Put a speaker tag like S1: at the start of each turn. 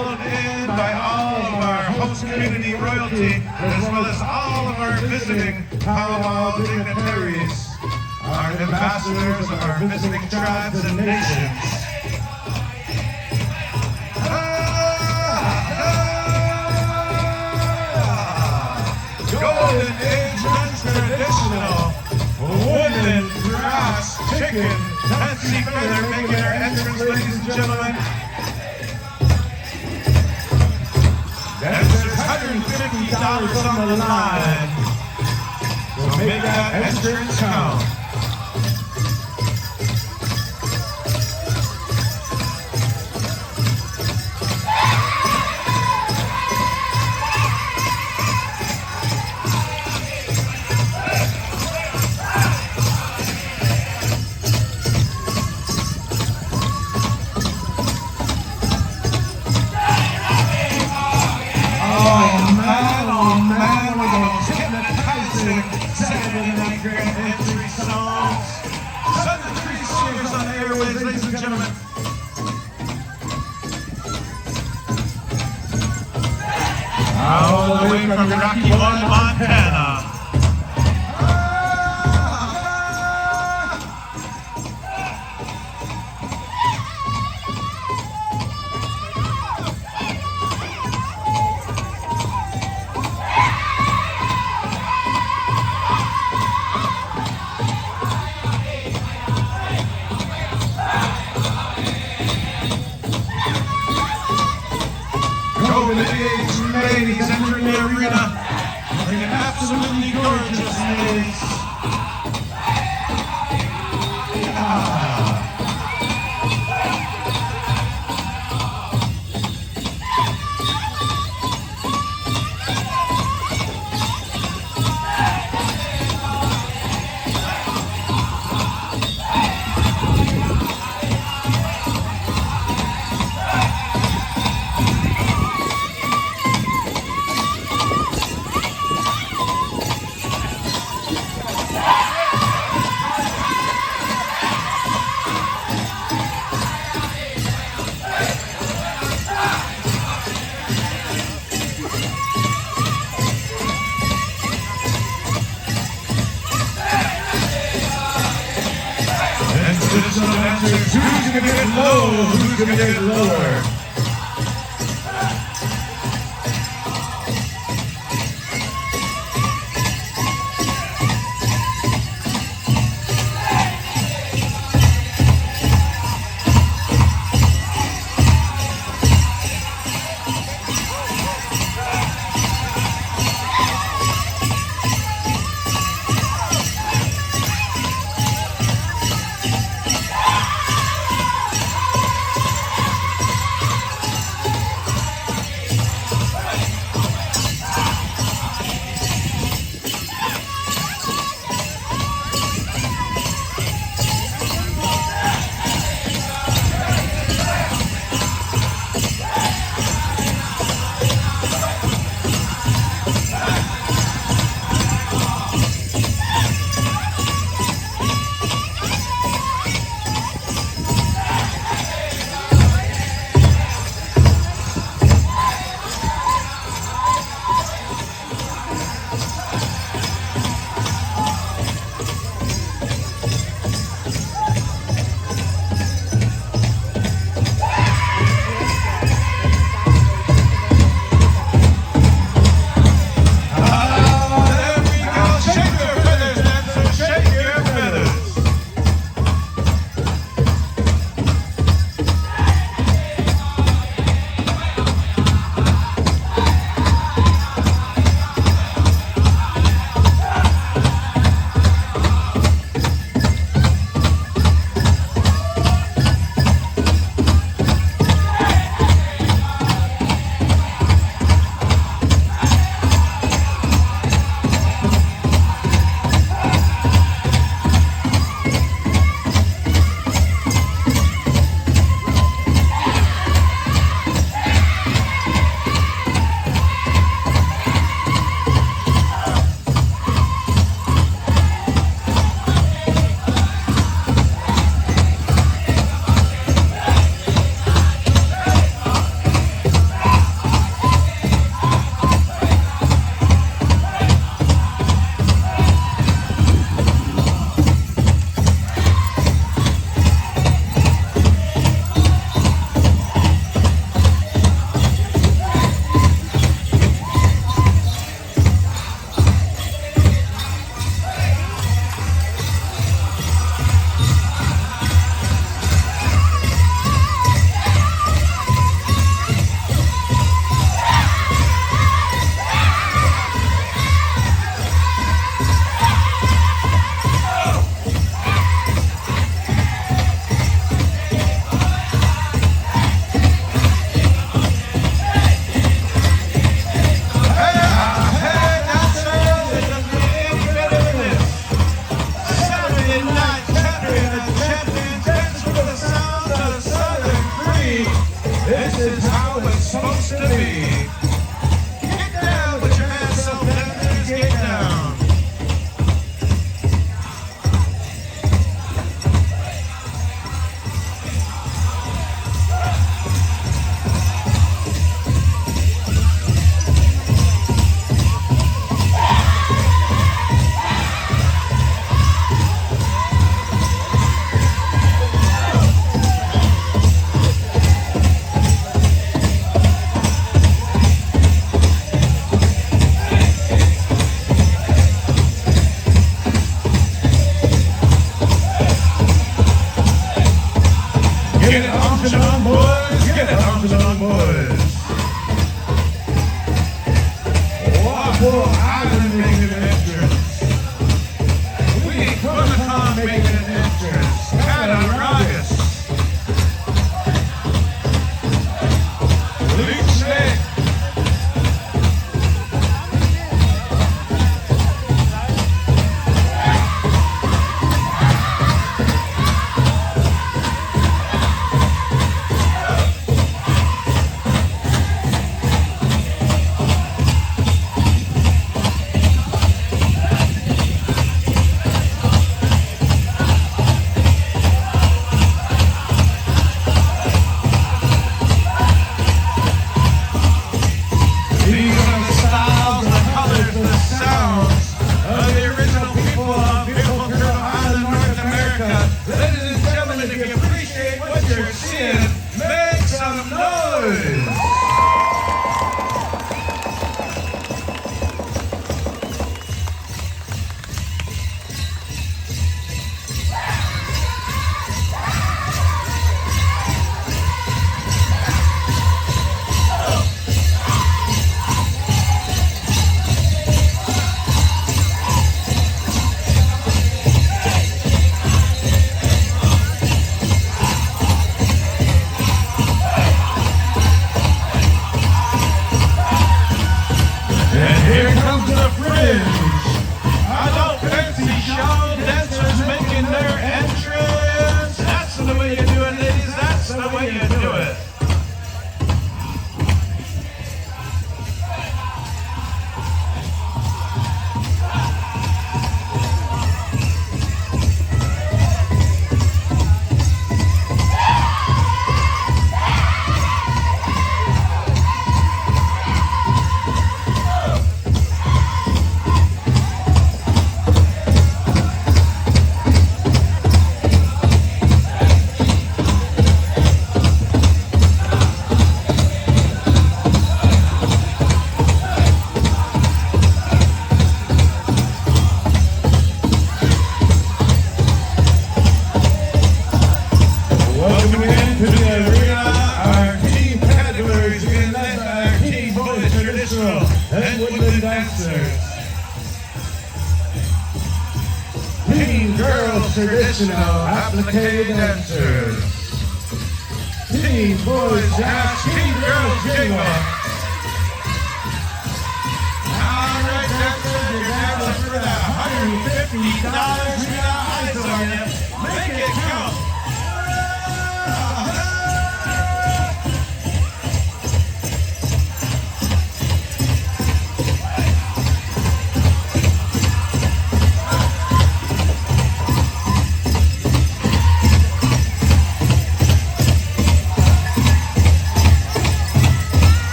S1: followed in by all of our host community royalty, as well as all of our visiting Pow Wow Dignitaries, our ambassadors of our visiting tribes and nations. Golden Age Ranch traditional wooden grass chicken fancy feather making our entrance, ladies and gentlemen. There's $150 on the line, so make that entrance count. Ladies and gentlemen, all the way from Rocky Point, Montana. Ladies entering the arena, looking absolutely gorgeous, ladies. Who's gonna get low? Who's gonna get lower? supposed to be. Get down, put your hands up, dancers, get down. Get it on, boys. Get it on, boys. Waffle Island making an entrance. We ain't gonna come making an entrance. Cattaraugus. Leech Neck. Make some noise! Here comes the fringe. I don't fancy show dancers making their entrance. That's the way you do it, ladies. That's the way you do it. Welcome again to the arena, our King Categories, being led by our King Boys Traditional and Woodland Dancers. King Girls Traditional Applique Dancers. King Boys Jazz, King Girls